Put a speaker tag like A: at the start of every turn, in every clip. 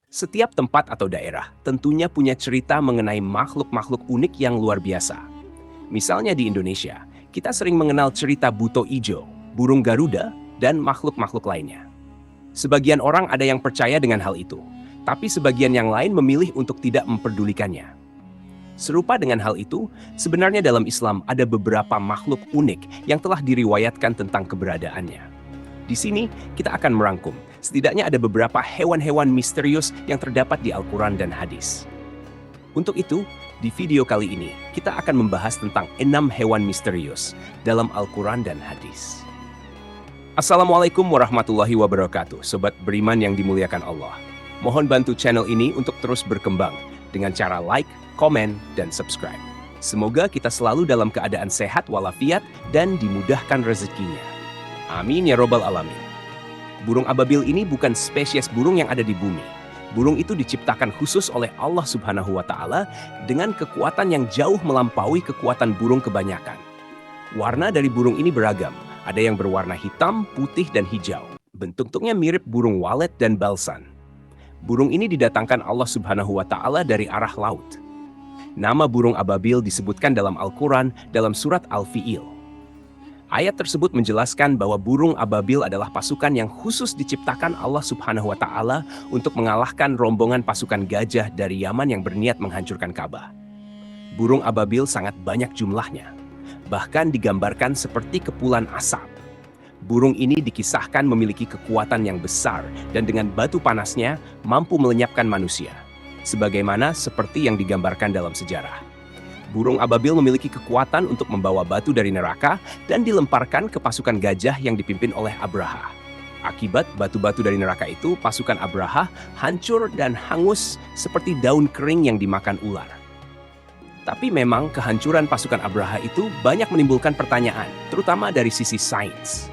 A: Setiap tempat atau daerah tentunya punya cerita mengenai makhluk-makhluk unik yang luar biasa. Misalnya di Indonesia, kita sering mengenal cerita buto ijo, burung Garuda, dan makhluk-makhluk lainnya. Sebagian orang ada yang percaya dengan hal itu, tapi sebagian yang lain memilih untuk tidak memperdulikannya. Serupa dengan hal itu, sebenarnya dalam Islam ada beberapa makhluk unik yang telah diriwayatkan tentang keberadaannya. Di sini, kita akan merangkum, setidaknya ada beberapa hewan-hewan misterius yang terdapat di Al-Quran dan hadis. Untuk itu, di video kali ini, kita akan membahas tentang 6 hewan misterius dalam Al-Quran dan hadis. Assalamualaikum warahmatullahi wabarakatuh, Sobat Beriman yang dimuliakan Allah. Mohon bantu channel ini untuk terus berkembang dengan cara like, komen, dan subscribe. Semoga kita selalu dalam keadaan sehat walafiat dan dimudahkan rezekinya. Amin ya robbal alamin. Burung ababil ini bukan spesies burung yang ada di bumi. Burung itu diciptakan khusus oleh Allah Subhanahu wa Ta'ala dengan kekuatan yang jauh melampaui kekuatan burung kebanyakan. Warna dari burung ini beragam. Ada yang berwarna hitam, putih, dan hijau. Bentuknya mirip burung walet dan balsan. Burung ini didatangkan Allah Subhanahu wa Ta'ala dari arah laut. Nama burung ababil disebutkan dalam Al-Quran dalam surat Al-Fi'il. Ayat tersebut menjelaskan bahwa burung ababil adalah pasukan yang khusus diciptakan Allah Subhanahu wa Ta'ala untuk mengalahkan rombongan pasukan gajah dari Yaman yang berniat menghancurkan Ka'bah. Burung ababil sangat banyak jumlahnya, bahkan digambarkan seperti kepulan asap. Burung ini dikisahkan memiliki kekuatan yang besar dan dengan batu panasnya mampu melenyapkan manusia, sebagaimana seperti yang digambarkan dalam sejarah. Burung ababil memiliki kekuatan untuk membawa batu dari neraka dan dilemparkan ke pasukan gajah yang dipimpin oleh Abraha. Akibat batu-batu dari neraka itu, pasukan Abraha hancur dan hangus seperti daun kering yang dimakan ular. Tapi memang kehancuran pasukan Abraha itu banyak menimbulkan pertanyaan, terutama dari sisi sains.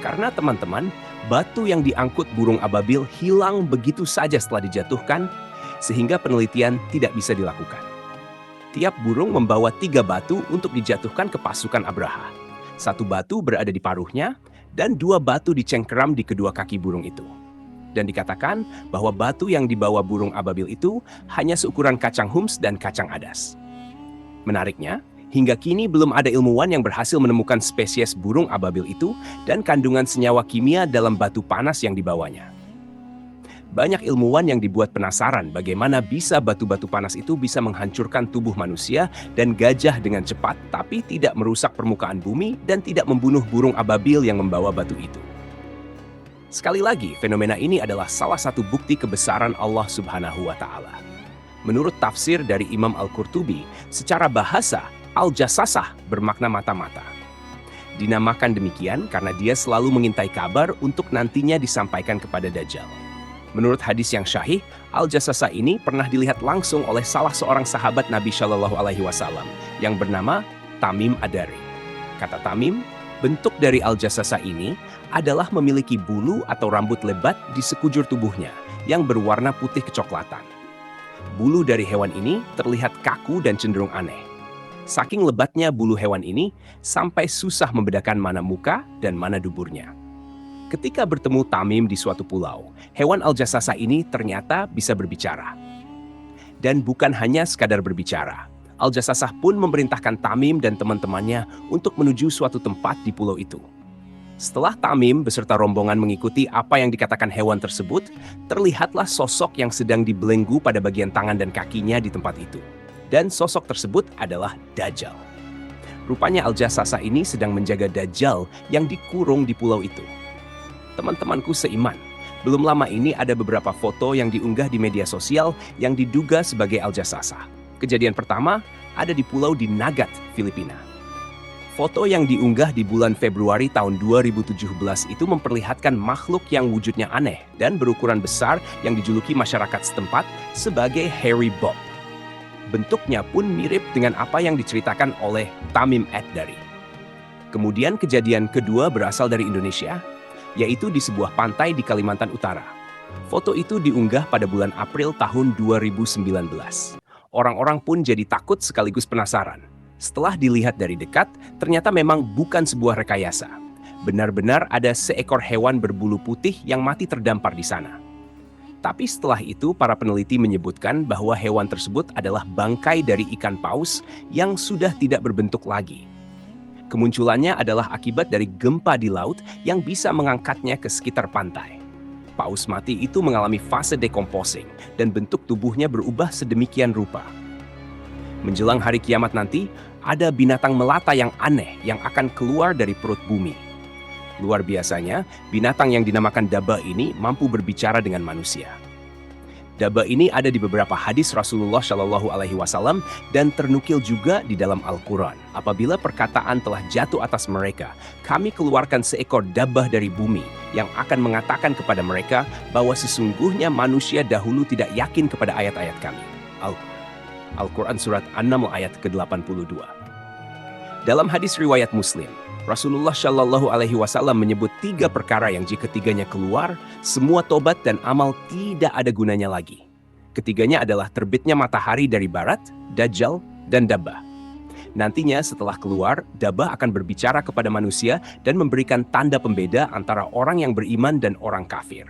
A: Karena teman-teman, batu yang diangkut burung ababil hilang begitu saja setelah dijatuhkan, sehingga penelitian tidak bisa dilakukan. Tiap burung membawa 3 batu untuk dijatuhkan ke pasukan Abraha. 1 batu berada di paruhnya, dan 2 batu dicengkeram di kedua kaki burung itu. Dan dikatakan bahwa batu yang dibawa burung ababil itu hanya seukuran kacang hums dan kacang adas. Menariknya, hingga kini belum ada ilmuwan yang berhasil menemukan spesies burung ababil itu dan kandungan senyawa kimia dalam batu panas yang dibawanya. Banyak ilmuwan yang dibuat penasaran bagaimana bisa batu-batu panas itu bisa menghancurkan tubuh manusia dan gajah dengan cepat, tapi tidak merusak permukaan bumi dan tidak membunuh burung ababil yang membawa batu itu. Sekali lagi, fenomena ini adalah salah satu bukti kebesaran Allah Subhanahu wa Ta'ala. Menurut tafsir dari Imam Al-Qurtubi, secara bahasa, Al-Jassasah bermakna mata-mata. Dinamakan demikian karena dia selalu mengintai kabar untuk nantinya disampaikan kepada Dajjal. Menurut hadis yang syahih, Al-Jassasah ini pernah dilihat langsung oleh salah seorang sahabat Nabi Shallallahu Alaihi Wasallam yang bernama Tamim Ad-Dari. Kata Tamim, bentuk dari Al-Jassasah ini adalah memiliki bulu atau rambut lebat di sekujur tubuhnya yang berwarna putih kecoklatan. Bulu dari hewan ini terlihat kaku dan cenderung aneh. Saking lebatnya bulu hewan ini, sampai susah membedakan mana muka dan mana duburnya. Ketika bertemu Tamim di suatu pulau, hewan Al-Jassasah ini ternyata bisa berbicara. Dan bukan hanya sekadar berbicara, Al-Jassasah pun memerintahkan Tamim dan teman-temannya untuk menuju suatu tempat di pulau itu. Setelah Tamim beserta rombongan mengikuti apa yang dikatakan hewan tersebut, terlihatlah sosok yang sedang dibelenggu pada bagian tangan dan kakinya di tempat itu. Dan sosok tersebut adalah Dajjal. Rupanya Al-Jassasah ini sedang menjaga Dajjal yang dikurung di pulau itu. Teman-temanku seiman, belum lama ini ada beberapa foto yang diunggah di media sosial yang diduga sebagai Al-Jassasah. Kejadian pertama ada di pulau di Nagat, Filipina. Foto yang diunggah di bulan Februari tahun 2017 itu memperlihatkan makhluk yang wujudnya aneh dan berukuran besar yang dijuluki masyarakat setempat sebagai Hairy Bob. Bentuknya pun mirip dengan apa yang diceritakan oleh Tamim Ad-Dari. Kemudian kejadian kedua berasal dari Indonesia, yaitu di sebuah pantai di Kalimantan Utara. Foto itu diunggah pada bulan April tahun 2019. Orang-orang pun jadi takut sekaligus penasaran. Setelah dilihat dari dekat, ternyata memang bukan sebuah rekayasa. Benar-benar ada seekor hewan berbulu putih yang mati terdampar di sana. Tapi setelah itu para peneliti menyebutkan bahwa hewan tersebut adalah bangkai dari ikan paus yang sudah tidak berbentuk lagi. Kemunculannya adalah akibat dari gempa di laut yang bisa mengangkatnya ke sekitar pantai. Paus mati itu mengalami fase decomposing dan bentuk tubuhnya berubah sedemikian rupa. Menjelang hari kiamat nanti, ada binatang melata yang aneh yang akan keluar dari perut bumi. Luar biasanya, binatang yang dinamakan Daba ini mampu berbicara dengan manusia. Daba ini ada di beberapa hadis Rasulullah Shallallahu Alaihi Wasallam dan ternukil juga di dalam Al-Quran. Apabila perkataan telah jatuh atas mereka, kami keluarkan seekor dabah dari bumi yang akan mengatakan kepada mereka bahwa sesungguhnya manusia dahulu tidak yakin kepada ayat-ayat kami. Al-Quran Surat An-Naml ayat ke-82. Dalam hadis riwayat Muslim, Rasulullah Shallallahu Alaihi Wasallam menyebut 3 perkara yang jika ketiganya keluar, semua tobat dan amal tidak ada gunanya lagi. Ketiganya adalah terbitnya matahari dari barat, Dajjal, dan Dabah. Nantinya setelah keluar, Dabah akan berbicara kepada manusia dan memberikan tanda pembeda antara orang yang beriman dan orang kafir.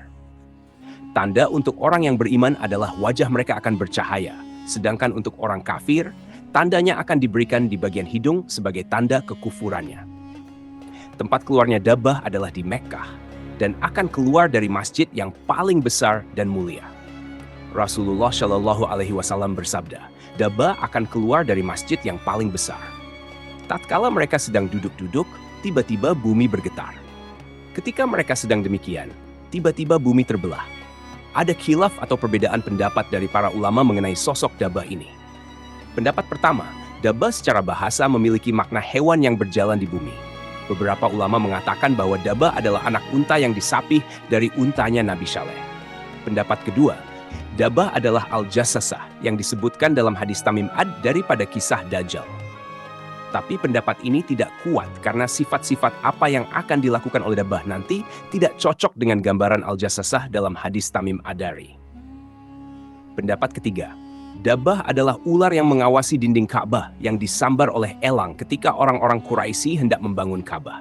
A: Tanda untuk orang yang beriman adalah wajah mereka akan bercahaya, sedangkan untuk orang kafir, tandanya akan diberikan di bagian hidung sebagai tanda kekufurannya. Tempat keluarnya Dabah adalah di Mekkah dan akan keluar dari masjid yang paling besar dan mulia. Rasulullah Shallallahu Alaihi Wasallam bersabda, Dabah akan keluar dari masjid yang paling besar. Tatkala mereka sedang duduk-duduk, tiba-tiba bumi bergetar. Ketika mereka sedang demikian, tiba-tiba bumi terbelah. Ada khilaf atau perbedaan pendapat dari para ulama mengenai sosok Dabah ini. Pendapat pertama, Dabah secara bahasa memiliki makna hewan yang berjalan di bumi. Beberapa ulama mengatakan bahwa Dabah adalah anak unta yang disapih dari untanya Nabi Saleh. Pendapat kedua, Dabah adalah Al-Jassasah yang disebutkan dalam hadis Tamim Ad daripada kisah Dajjal. Tapi pendapat ini tidak kuat karena sifat-sifat apa yang akan dilakukan oleh Dabah nanti tidak cocok dengan gambaran Al-Jassasah dalam hadis Tamim Ad-Dari. Pendapat ketiga, Dabah adalah ular yang mengawasi dinding Ka'bah yang disambar oleh elang ketika orang-orang Quraisy hendak membangun Ka'bah.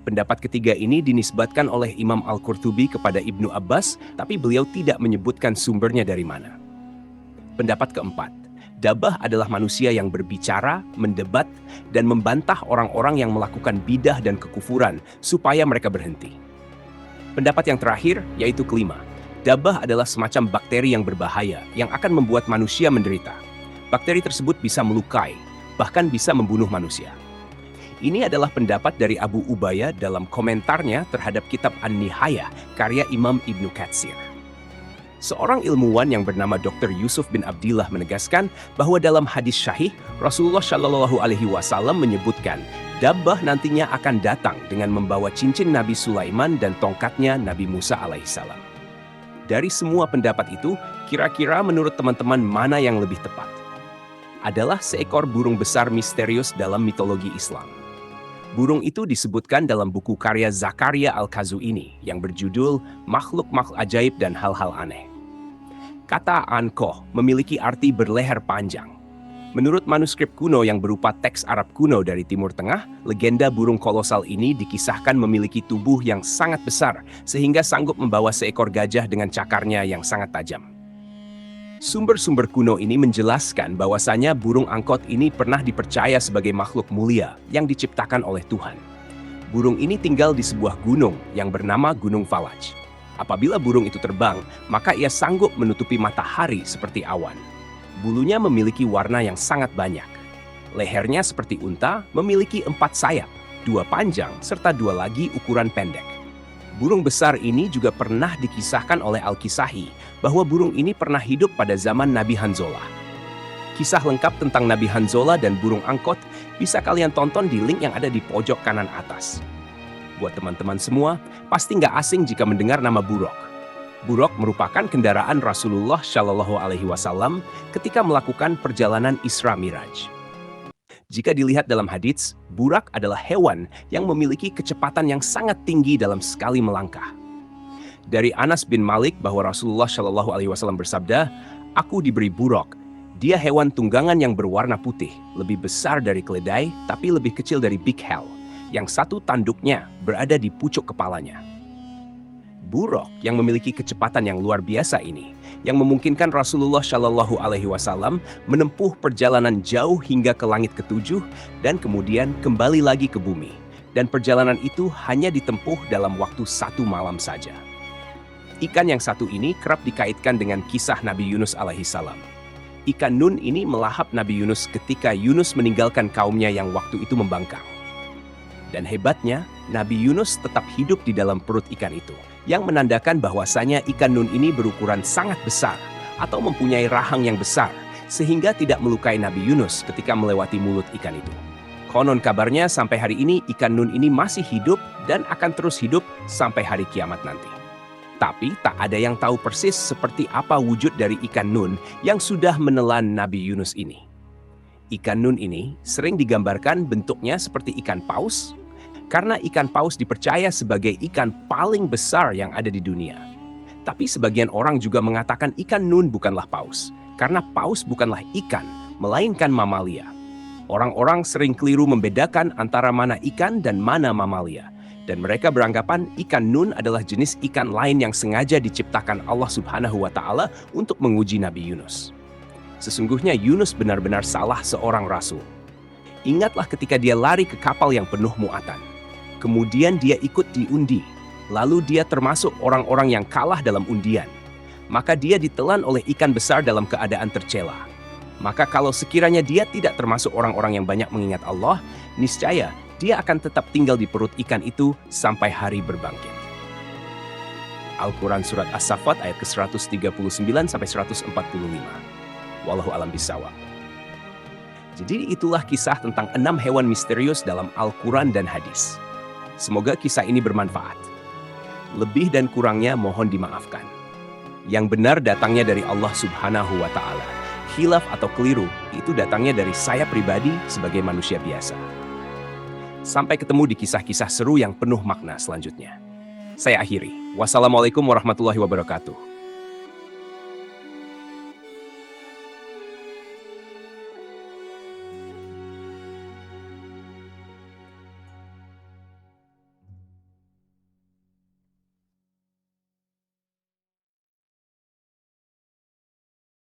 A: Pendapat ketiga ini dinisbatkan oleh Imam Al-Qurtubi kepada Ibnu Abbas, tapi beliau tidak menyebutkan sumbernya dari mana. Pendapat keempat, Dabah adalah manusia yang berbicara, mendebat, dan membantah orang-orang yang melakukan bidah dan kekufuran supaya mereka berhenti. Pendapat yang terakhir, yaitu kelima, Dabah adalah semacam bakteri yang berbahaya yang akan membuat manusia menderita. Bakteri tersebut bisa melukai, bahkan bisa membunuh manusia. Ini adalah pendapat dari Abu Ubayyah dalam komentarnya terhadap kitab An-Nihayah karya Imam Ibnu Katsir. Seorang ilmuwan yang bernama Dr. Yusuf bin Abdillah menegaskan bahwa dalam hadis syahih, Rasulullah Shallallahu Alaihi Wasallam menyebutkan Dabah nantinya akan datang dengan membawa cincin Nabi Sulaiman dan tongkatnya Nabi Musa alaihissalam. Dari semua pendapat itu, kira-kira menurut teman-teman mana yang lebih tepat? Adalah seekor burung besar misterius dalam mitologi Islam. Burung itu disebutkan dalam buku karya Zakaria Al-Qazuini yang berjudul Makhluk-Makhluk Ajaib dan Hal-Hal Aneh. Kata Ankoh memiliki arti berleher panjang. Menurut manuskrip kuno yang berupa teks Arab kuno dari Timur Tengah, legenda burung kolosal ini dikisahkan memiliki tubuh yang sangat besar sehingga sanggup membawa seekor gajah dengan cakarnya yang sangat tajam. Sumber-sumber kuno ini menjelaskan bahwasanya burung angkot ini pernah dipercaya sebagai makhluk mulia yang diciptakan oleh Tuhan. Burung ini tinggal di sebuah gunung yang bernama Gunung Falaj. Apabila burung itu terbang, maka ia sanggup menutupi matahari seperti awan. Bulunya memiliki warna yang sangat banyak. Lehernya seperti unta, memiliki 4 sayap, 2 panjang, serta 2 lagi ukuran pendek. Burung besar ini juga pernah dikisahkan oleh Al-Kisahi bahwa burung ini pernah hidup pada zaman Nabi Hanzolah. Kisah lengkap tentang Nabi Hanzolah dan burung angkot bisa kalian tonton di link yang ada di pojok kanan atas. Buat teman-teman semua, pasti nggak asing jika mendengar nama buruk. Buruk merupakan kendaraan Rasulullah Shallallahu Alaihi Wasallam ketika melakukan perjalanan Isra Miraj. Jika dilihat dalam hadits, burak adalah hewan yang memiliki kecepatan yang sangat tinggi dalam sekali melangkah. Dari Anas bin Malik bahwa Rasulullah Shallallahu Alaihi Wasallam bersabda, "Aku diberi buruk. Dia hewan tunggangan yang berwarna putih, lebih besar dari keledai, tapi lebih kecil dari big hell, yang satu tanduknya berada di pucuk kepalanya." buruk yang memiliki kecepatan yang luar biasa ini, yang memungkinkan Rasulullah Shallallahu Alaihi Wasallam menempuh perjalanan jauh hingga ke langit ketujuh dan kemudian kembali lagi ke bumi. Dan perjalanan itu hanya ditempuh dalam waktu 1 malam saja. Ikan yang satu ini kerap dikaitkan dengan kisah Nabi Yunus alaihissalam. Ikan Nun ini melahap Nabi Yunus ketika Yunus meninggalkan kaumnya yang waktu itu membangkang. Dan hebatnya, Nabi Yunus tetap hidup di dalam perut ikan itu, yang menandakan bahwasanya ikan Nun ini berukuran sangat besar atau mempunyai rahang yang besar, sehingga tidak melukai Nabi Yunus ketika melewati mulut ikan itu. Konon kabarnya sampai hari ini ikan Nun ini masih hidup dan akan terus hidup sampai hari kiamat nanti. Tapi tak ada yang tahu persis seperti apa wujud dari ikan Nun yang sudah menelan Nabi Yunus ini. Ikan Nun ini sering digambarkan bentuknya seperti ikan paus, karena ikan paus dipercaya sebagai ikan paling besar yang ada di dunia. Tapi sebagian orang juga mengatakan ikan Nun bukanlah paus, karena paus bukanlah ikan, melainkan mamalia. Orang-orang sering keliru membedakan antara mana ikan dan mana mamalia. Dan mereka beranggapan ikan Nun adalah jenis ikan lain yang sengaja diciptakan Allah Subhanahu wa Ta'ala untuk menguji Nabi Yunus. Sesungguhnya Yunus benar-benar salah seorang rasul. Ingatlah ketika dia lari ke kapal yang penuh muatan. Kemudian dia ikut diundi. Lalu dia termasuk orang-orang yang kalah dalam undian. Maka dia ditelan oleh ikan besar dalam keadaan tercela. Maka kalau sekiranya dia tidak termasuk orang-orang yang banyak mengingat Allah, niscaya dia akan tetap tinggal di perut ikan itu sampai hari berbangkit. Al-Quran Surat As-Saffat ayat ke-139-145. Wallahu alam bisawab. Jadi itulah kisah tentang 6 hewan misterius dalam Al-Quran dan hadis. Semoga kisah ini bermanfaat. Lebih dan kurangnya mohon dimaafkan. Yang benar datangnya dari Allah Subhanahu wa Ta'ala. Khilaf atau keliru itu datangnya dari saya pribadi sebagai manusia biasa. Sampai ketemu di kisah-kisah seru yang penuh makna selanjutnya. Saya akhiri. Wassalamualaikum warahmatullahi wabarakatuh.